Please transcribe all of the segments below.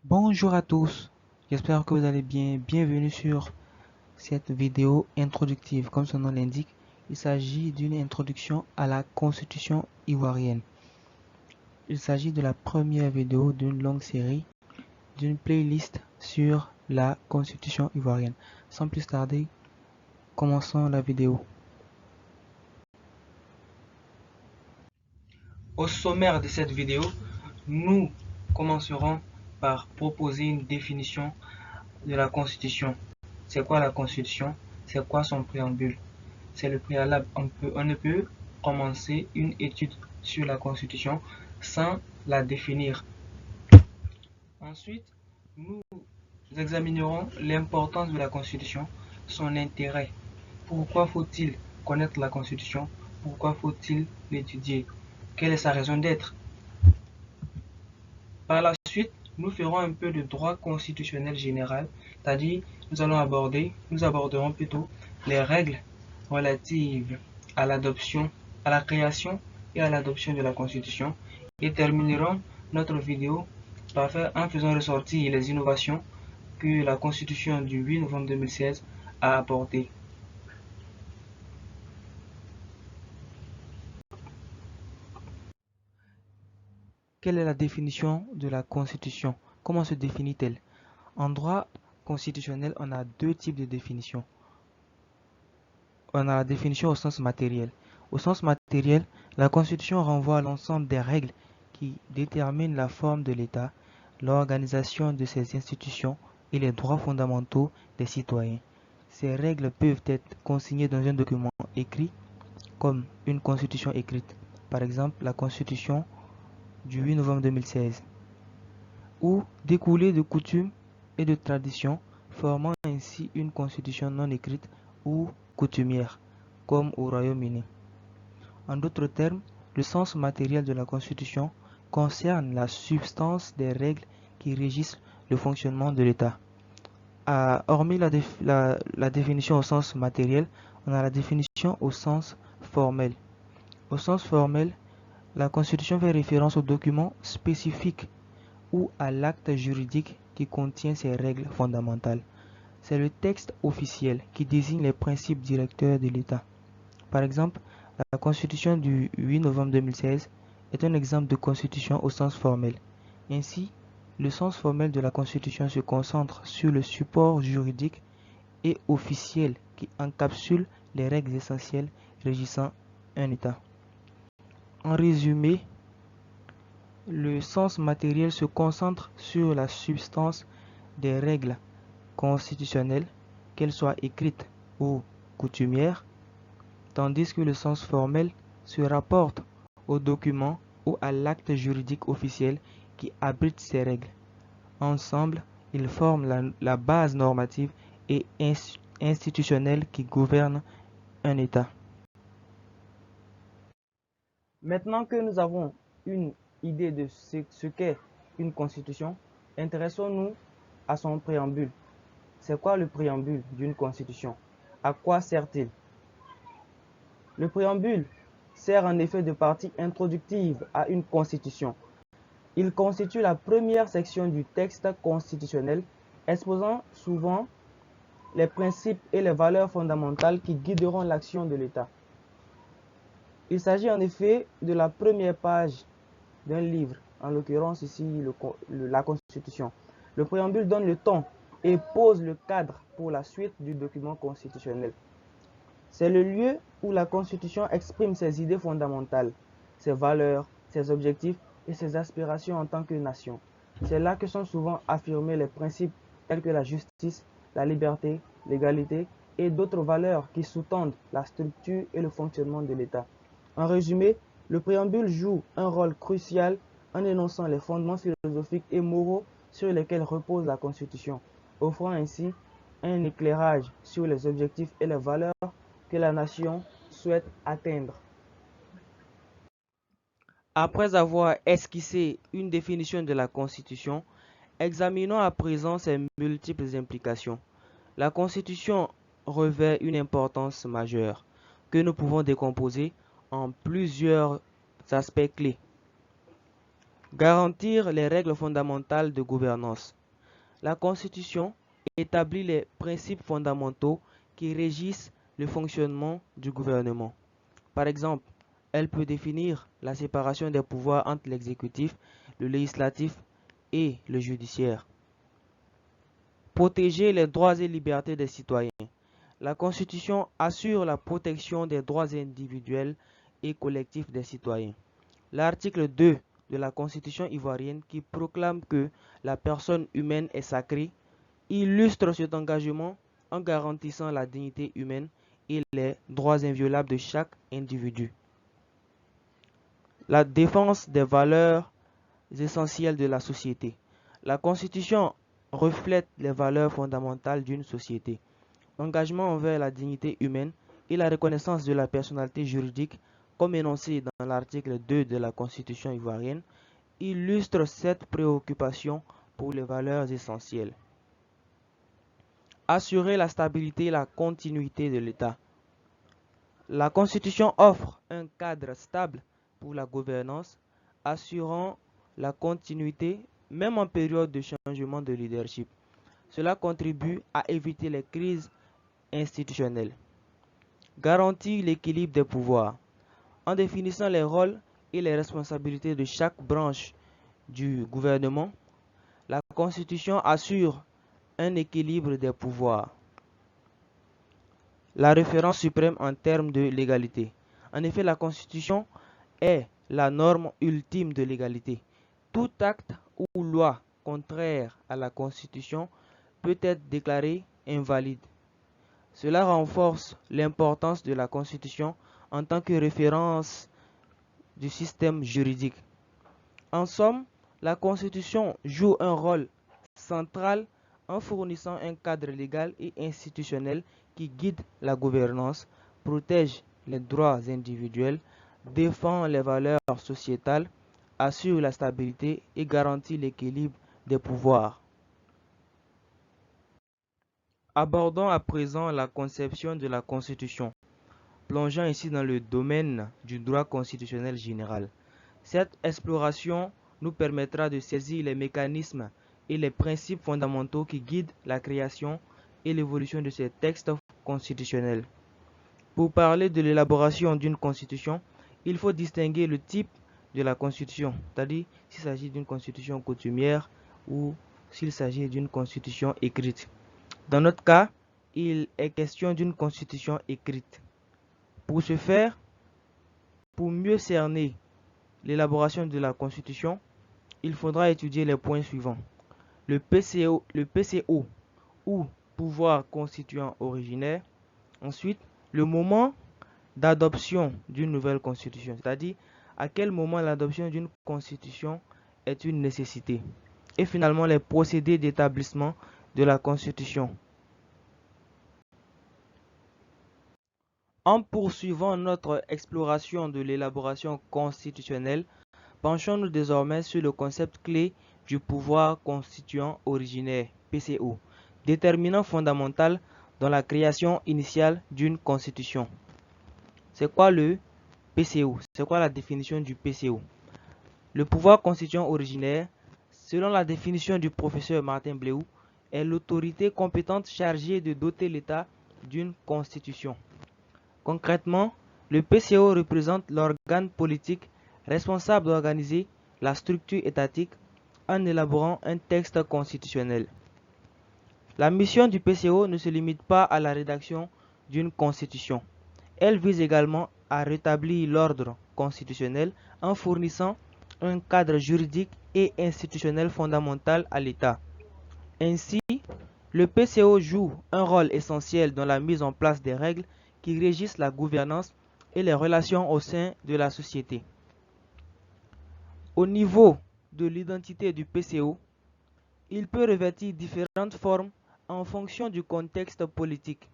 Bonjour à tous, j'espère que vous allez bien. Bienvenue sur cette vidéo introductive. Comme son nom l'indique, il s'agit d'une introduction à la Constitution ivoirienne. Il s'agit de la première vidéo d'une longue série, d'une playlist sur la Constitution ivoirienne. Sans plus tarder, commençons la vidéo. Au sommaire de cette vidéo, nous commencerons par proposer une définition de la Constitution. C'est quoi la Constitution? C'est quoi son préambule? C'est le préalable. On ne peut commencer une étude sur la Constitution sans la définir. Ensuite, nous examinerons l'importance de la Constitution, son intérêt. Pourquoi faut-il connaître la Constitution? Pourquoi faut-il l'étudier? Quelle est sa raison d'être? Par la suite, nous ferons un peu de droit constitutionnel général, c'est-à-dire nous aborderons plutôt les règles relatives à l'adoption, à la création et à l'adoption de la Constitution et terminerons notre vidéo en faisant ressortir les innovations que la Constitution du 8 novembre 2016 a apportées. Quelle est la définition de la Constitution? Comment se définit-elle? En droit constitutionnel, on a deux types de définitions. On a la définition au sens matériel. Au sens matériel, la Constitution renvoie à l'ensemble des règles qui déterminent la forme de l'État, l'organisation de ses institutions et les droits fondamentaux des citoyens. Ces règles peuvent être consignées dans un document écrit, comme une constitution écrite, par exemple la Constitution du 8 novembre 2016, ou découler de coutumes et de traditions, formant ainsi une constitution non écrite ou coutumière, comme au Royaume-Uni. En d'autres termes, le sens matériel de la Constitution concerne la substance des règles qui régissent le fonctionnement de l'État. Hormis la définition au sens matériel, on a la définition au sens formel. Au sens formel, la Constitution fait référence au document spécifique ou à l'acte juridique qui contient ces règles fondamentales. C'est le texte officiel qui désigne les principes directeurs de l'État. Par exemple, la Constitution du 8 novembre 2016 est un exemple de constitution au sens formel. Ainsi, le sens formel de la Constitution se concentre sur le support juridique et officiel qui encapsule les règles essentielles régissant un État. En résumé, le sens matériel se concentre sur la substance des règles constitutionnelles, qu'elles soient écrites ou coutumières, tandis que le sens formel se rapporte au document ou à l'acte juridique officiel qui abrite ces règles. Ensemble, ils forment la base normative et institutionnelle qui gouverne un État. Maintenant que nous avons une idée de ce qu'est une constitution, intéressons-nous à son préambule. C'est quoi le préambule d'une constitution? À quoi sert-il? Le préambule sert en effet de partie introductive à une constitution. Il constitue la première section du texte constitutionnel, exposant souvent les principes et les valeurs fondamentales qui guideront l'action de l'État. Il s'agit en effet de la première page d'un livre, en l'occurrence ici la Constitution. Le préambule donne le ton et pose le cadre pour la suite du document constitutionnel. C'est le lieu où la Constitution exprime ses idées fondamentales, ses valeurs, ses objectifs et ses aspirations en tant que nation. C'est là que sont souvent affirmés les principes tels que la justice, la liberté, l'égalité et d'autres valeurs qui sous-tendent la structure et le fonctionnement de l'État. En résumé, le préambule joue un rôle crucial en énonçant les fondements philosophiques et moraux sur lesquels repose la Constitution, offrant ainsi un éclairage sur les objectifs et les valeurs que la nation souhaite atteindre. Après avoir esquissé une définition de la Constitution, examinons à présent ses multiples implications. La Constitution revêt une importance majeure que nous pouvons décomposer en plusieurs aspects clés. Garantir les règles fondamentales de gouvernance. La Constitution établit les principes fondamentaux qui régissent le fonctionnement du gouvernement. Par exemple, elle peut définir la séparation des pouvoirs entre l'exécutif, le législatif et le judiciaire. Protéger les droits et libertés des citoyens. La Constitution assure la protection des droits individuels et collectifs des citoyens. L'article 2 de la Constitution ivoirienne, qui proclame que la personne humaine est sacrée, illustre cet engagement en garantissant la dignité humaine et les droits inviolables de chaque individu. La défense des valeurs essentielles de la société. La Constitution reflète les valeurs fondamentales d'une société. L'engagement envers la dignité humaine et la reconnaissance de la personnalité juridique, comme énoncé dans l'article 2 de la Constitution ivoirienne, illustre cette préoccupation pour les valeurs essentielles. Assurer la stabilité et la continuité de l'État. La Constitution offre un cadre stable pour la gouvernance, assurant la continuité même en période de changement de leadership. Cela contribue à éviter les crises institutionnelles. Garantir l'équilibre des pouvoirs. En définissant les rôles et les responsabilités de chaque branche du gouvernement, la Constitution assure un équilibre des pouvoirs. La référence suprême en termes de légalité. En effet, la Constitution est la norme ultime de l'égalité. Tout acte ou loi contraire à la Constitution peut être déclaré invalide. Cela renforce l'importance de la Constitution en tant que référence du système juridique. En somme, la Constitution joue un rôle central en fournissant un cadre légal et institutionnel qui guide la gouvernance, protège les droits individuels, défend les valeurs sociétales, assure la stabilité et garantit l'équilibre des pouvoirs. Abordons à présent la conception de la Constitution, plongeant ici dans le domaine du droit constitutionnel général. Cette exploration nous permettra de saisir les mécanismes et les principes fondamentaux qui guident la création et l'évolution de ces textes constitutionnels. Pour parler de l'élaboration d'une constitution, il faut distinguer le type de la constitution, c'est-à-dire s'il s'agit d'une constitution coutumière ou s'il s'agit d'une constitution écrite. Dans notre cas, il est question d'une constitution écrite. Pour ce faire, pour mieux cerner l'élaboration de la constitution, il faudra étudier les points suivants. Le PCO ou pouvoir constituant originaire. Ensuite, le moment d'adoption d'une nouvelle constitution, c'est-à-dire à quel moment l'adoption d'une constitution est une nécessité. Et finalement, les procédés d'établissement de la constitution. En poursuivant notre exploration de l'élaboration constitutionnelle, penchons-nous désormais sur le concept clé du pouvoir constituant originaire, PCO, déterminant fondamental dans la création initiale d'une constitution. C'est quoi le PCO? C'est quoi la définition du PCO? Le pouvoir constituant originaire, selon la définition du professeur Martin Bleuou, est l'autorité compétente chargée de doter l'État d'une constitution. Concrètement, le PCO représente l'organe politique responsable d'organiser la structure étatique en élaborant un texte constitutionnel. La mission du PCO ne se limite pas à la rédaction d'une constitution. Elle vise également à rétablir l'ordre constitutionnel en fournissant un cadre juridique et institutionnel fondamental à l'État. Ainsi, le PCO joue un rôle essentiel dans la mise en place des règles qui régissent la gouvernance et les relations au sein de la société. Au niveau de l'identité du PCO, il peut revêtir différentes formes en fonction du contexte politique.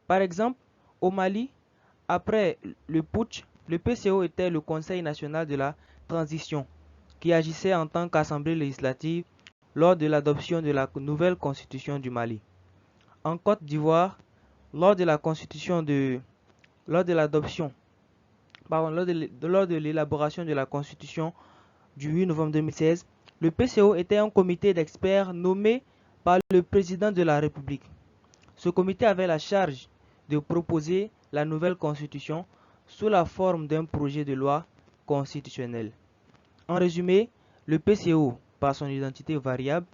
Par exemple, au Mali, après le putsch, le PCO était le Conseil national de la transition, qui agissait en tant qu'assemblée législative lors de l'adoption de la nouvelle constitution du Mali. En Côte d'Ivoire, lors de l'élaboration de la constitution du 8 novembre 2016, le PCO était un comité d'experts nommé par le président de la République. Ce comité avait la charge de proposer la nouvelle constitution sous la forme d'un projet de loi constitutionnelle. En résumé, le PCO, par son identité variable,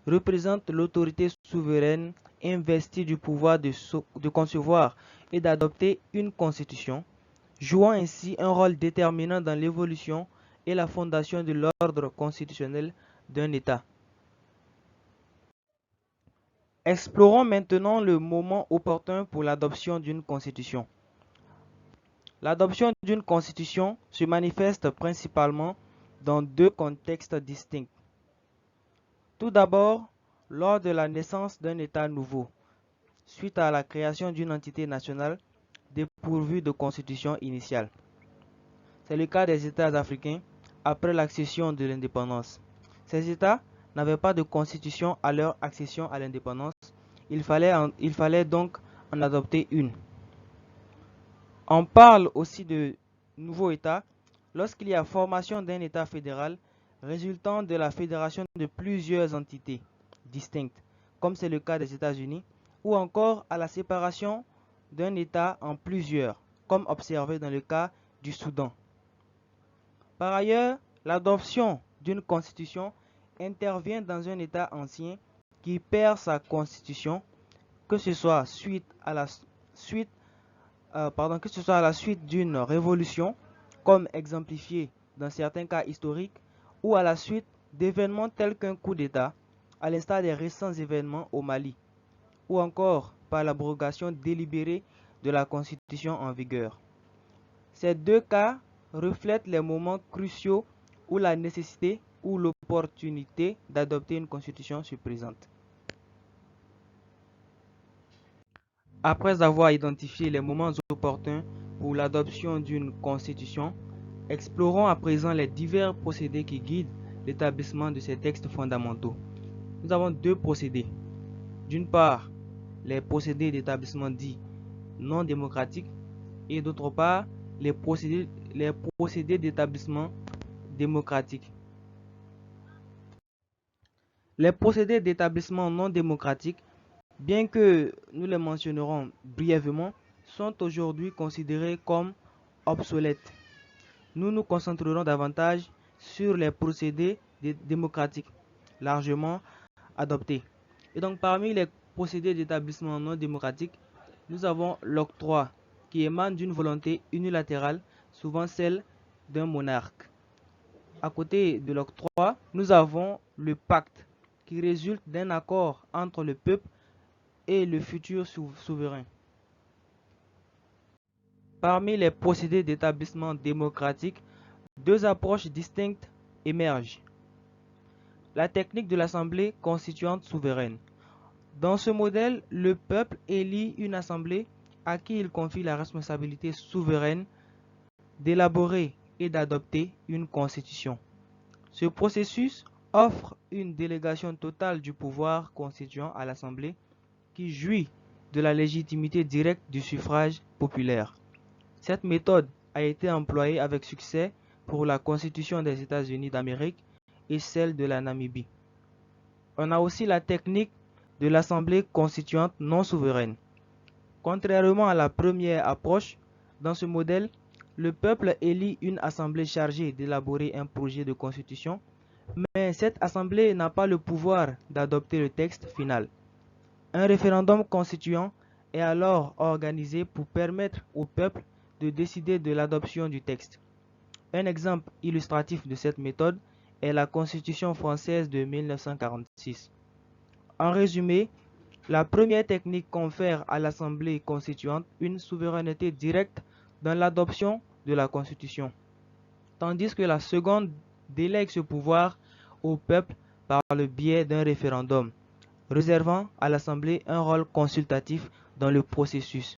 représente l'autorité souveraine investie du pouvoir de concevoir et d'adopter une constitution, jouant ainsi un rôle déterminant dans l'évolution et la fondation de l'ordre constitutionnel d'un État. Explorons maintenant le moment opportun pour l'adoption d'une constitution. L'adoption d'une constitution se manifeste principalement dans deux contextes distincts. Tout d'abord, lors de la naissance d'un État nouveau, suite à la création d'une entité nationale dépourvue de constitution initiale. C'est le cas des États africains après l'accession de l'indépendance. Ces États n'avaient pas de constitution à leur accession à l'indépendance. Il fallait donc en adopter une. On parle aussi de nouveau État lorsqu'il y a formation d'un État fédéral résultant de la fédération de plusieurs entités distinctes, comme c'est le cas des États-Unis, ou encore à la séparation d'un État en plusieurs, comme observé dans le cas du Soudan. Par ailleurs, l'adoption d'une constitution intervient dans un État ancien qui perd sa constitution, que ce soit à la suite d'une révolution, comme exemplifié dans certains cas historiques, ou à la suite d'événements tels qu'un coup d'État, à l'instar des récents événements au Mali, ou encore par l'abrogation délibérée de la Constitution en vigueur. Ces deux cas reflètent les moments cruciaux où la nécessité ou l'opportunité d'adopter une Constitution se présente. Après avoir identifié les moments opportuns pour l'adoption d'une constitution, explorons à présent les divers procédés qui guident l'établissement de ces textes fondamentaux. Nous avons deux procédés. D'une part, les procédés d'établissement dits non démocratiques et d'autre part, les procédés d'établissement démocratique. Les procédés d'établissement non démocratique, bien que nous les mentionnerons brièvement, sont aujourd'hui considérés comme obsolètes. Nous nous concentrerons davantage sur les procédés démocratiques, largement adoptés. Et donc parmi les procédés d'établissement non démocratique, nous avons l'octroi, qui émane d'une volonté unilatérale, souvent celle d'un monarque. À côté de l'octroi, nous avons le pacte, qui résulte d'un accord entre le peuple et le futur souverain. Parmi les procédés d'établissement démocratique, deux approches distinctes émergent. La technique de l'Assemblée constituante souveraine. Dans ce modèle, le peuple élit une assemblée à qui il confie la responsabilité souveraine d'élaborer et d'adopter une constitution. Ce processus offre une délégation totale du pouvoir constituant à l'Assemblée qui jouit de la légitimité directe du suffrage populaire. Cette méthode a été employée avec succès pour la Constitution des États-Unis d'Amérique et celle de la Namibie. On a aussi la technique de l'Assemblée constituante non souveraine. Contrairement à la première approche, dans ce modèle, le peuple élit une assemblée chargée d'élaborer un projet de constitution, mais cette assemblée n'a pas le pouvoir d'adopter le texte final. Un référendum constituant est alors organisé pour permettre au peuple de décider de l'adoption du texte. Un exemple illustratif de cette méthode est la Constitution française de 1946. En résumé, la première technique confère à l'Assemblée constituante une souveraineté directe dans l'adoption de la Constitution, tandis que la seconde délègue ce pouvoir au peuple par le biais d'un référendum, réservant à l'Assemblée un rôle consultatif dans le processus.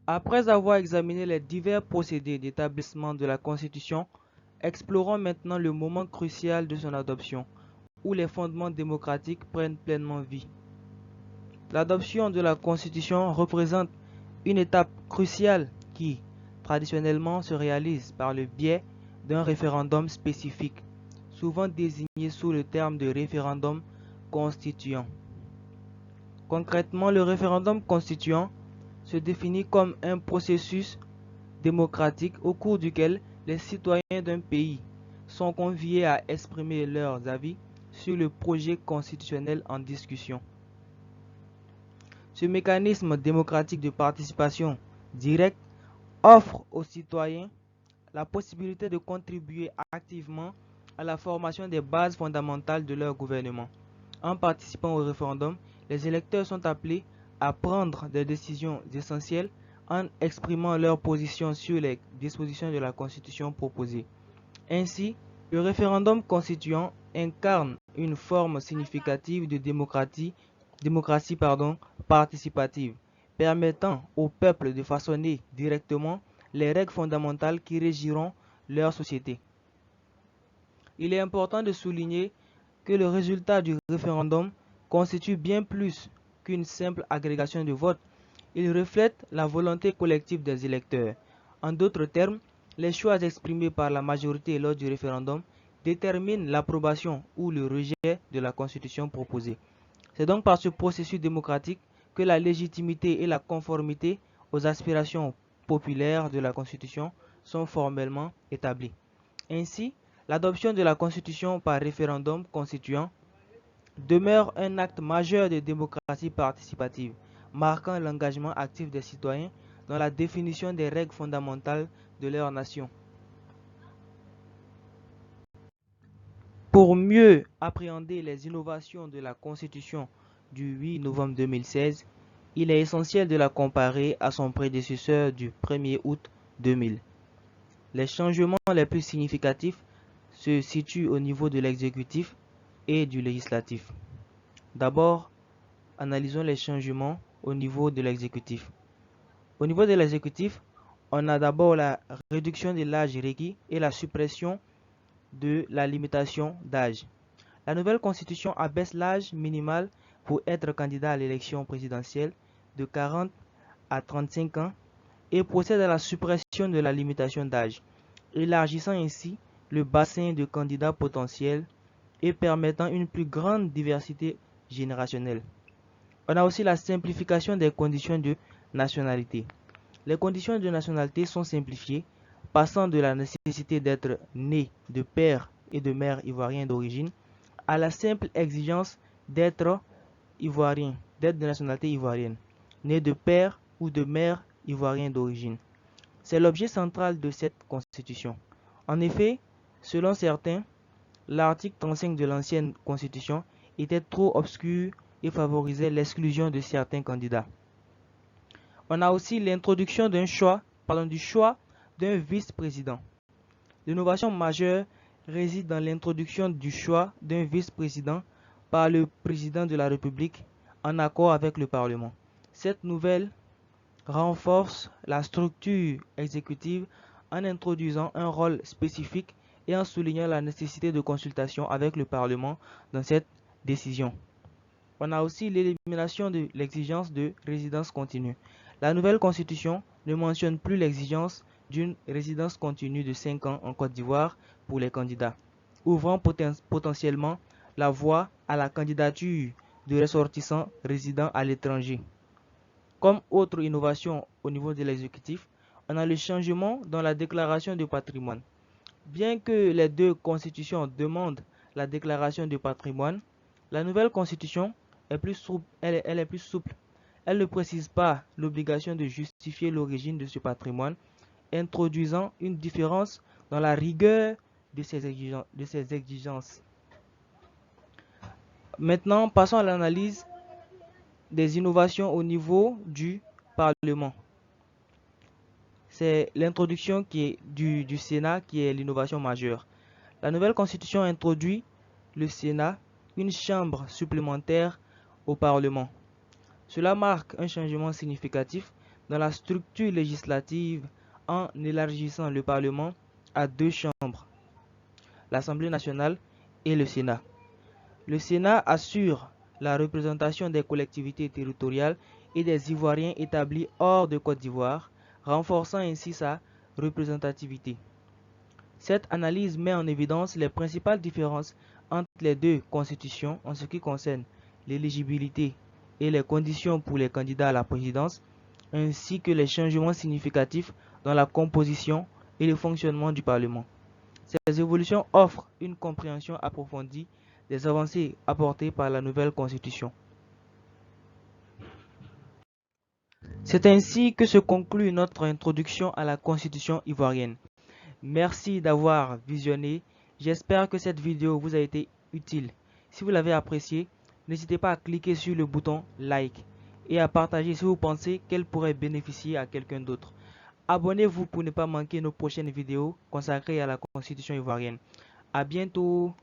Après avoir examiné les divers procédés d'établissement de la Constitution, explorons maintenant le moment crucial de son adoption, où les fondements démocratiques prennent pleinement vie. L'adoption de la Constitution représente une étape cruciale qui traditionnellement se réalise par le biais d'un référendum spécifique, souvent désigné sous le terme de référendum constituant. Concrètement, le référendum constituant se définit comme un processus démocratique au cours duquel les citoyens d'un pays sont conviés à exprimer leurs avis sur le projet constitutionnel en discussion. Ce mécanisme démocratique de participation directe offre aux citoyens la possibilité de contribuer activement à la formation des bases fondamentales de leur gouvernement. En participant au référendum, les électeurs sont appelés à prendre des décisions essentielles en exprimant leur position sur les dispositions de la Constitution proposées. Ainsi, le référendum constituant incarne une forme significative de démocratie participative, permettant au peuple de façonner directement les règles fondamentales qui régiront leur société. Il est important de souligner que le résultat du référendum constitue bien plus qu'une simple agrégation de votes. Il reflète la volonté collective des électeurs. En d'autres termes, les choix exprimés par la majorité lors du référendum déterminent l'approbation ou le rejet de la Constitution proposée. C'est donc par ce processus démocratique que la légitimité et la conformité aux aspirations populaires de la Constitution sont formellement établies. Ainsi, l'adoption de la Constitution par référendum constituant demeure un acte majeur de démocratie participative, marquant l'engagement actif des citoyens dans la définition des règles fondamentales de leur nation. Pour mieux appréhender les innovations de la Constitution du 8 novembre 2016, il est essentiel de la comparer à son prédécesseur du 1er août 2000. Les changements les plus significatifs se situent au niveau de l'exécutif et du législatif. D'abord, analysons les changements au niveau de l'exécutif. Au niveau de l'exécutif, on a d'abord la réduction de l'âge requis et la suppression de la limitation d'âge. La nouvelle constitution abaisse l'âge minimal pour être candidat à l'élection présidentielle de 40 à 35 ans et procède à la suppression de la limitation d'âge, élargissant ainsi le bassin de candidats potentiels et permettant une plus grande diversité générationnelle. On a aussi la simplification des conditions de nationalité. Les conditions de nationalité sont simplifiées, passant de la nécessité d'être né de père et de mère ivoiriens d'origine à la simple exigence d'être ivoirien, d'être de nationalité ivoirienne, né de père ou de mère ivoirien d'origine. C'est l'objet central de cette constitution. En effet, selon certains, l'article 35 de l'ancienne constitution était trop obscur et favorisait l'exclusion de certains candidats. On a aussi l'introduction du choix d'un vice-président. L'innovation majeure réside dans l'introduction du choix d'un vice-président par le président de la République en accord avec le Parlement. Cette nouvelle renforce la structure exécutive en introduisant un rôle spécifique et en soulignant la nécessité de consultation avec le Parlement dans cette décision. On a aussi l'élimination de l'exigence de résidence continue. La nouvelle constitution ne mentionne plus l'exigence d'une résidence continue de 5 ans en Côte d'Ivoire pour les candidats, ouvrant potentiellement la voie à la candidature de ressortissants résidant à l'étranger. Comme autre innovation au niveau de l'exécutif, on a le changement dans la déclaration de patrimoine. Bien que les deux constitutions demandent la déclaration de patrimoine, la nouvelle constitution est plus souple. Elle ne précise pas l'obligation de justifier l'origine de ce patrimoine, introduisant une différence dans la rigueur de ces exigences. Maintenant, passons à l'analyse des innovations au niveau du Parlement. C'est l'introduction du Sénat qui est l'innovation majeure. La nouvelle constitution introduit le Sénat, une chambre supplémentaire au Parlement. Cela marque un changement significatif dans la structure législative en élargissant le Parlement à deux chambres, l'Assemblée nationale et le Sénat. Le Sénat assure la représentation des collectivités territoriales et des Ivoiriens établis hors de Côte d'Ivoire, renforçant ainsi sa représentativité. Cette analyse met en évidence les principales différences entre les deux constitutions en ce qui concerne l'éligibilité et les conditions pour les candidats à la présidence, ainsi que les changements significatifs dans la composition et le fonctionnement du Parlement. Ces évolutions offrent une compréhension approfondie des avancées apportées par la nouvelle Constitution. C'est ainsi que se conclut notre introduction à la Constitution ivoirienne. Merci d'avoir visionné. J'espère que cette vidéo vous a été utile. Si vous l'avez appréciée, n'hésitez pas à cliquer sur le bouton like et à partager si vous pensez qu'elle pourrait bénéficier à quelqu'un d'autre. Abonnez-vous pour ne pas manquer nos prochaines vidéos consacrées à la Constitution ivoirienne. À bientôt!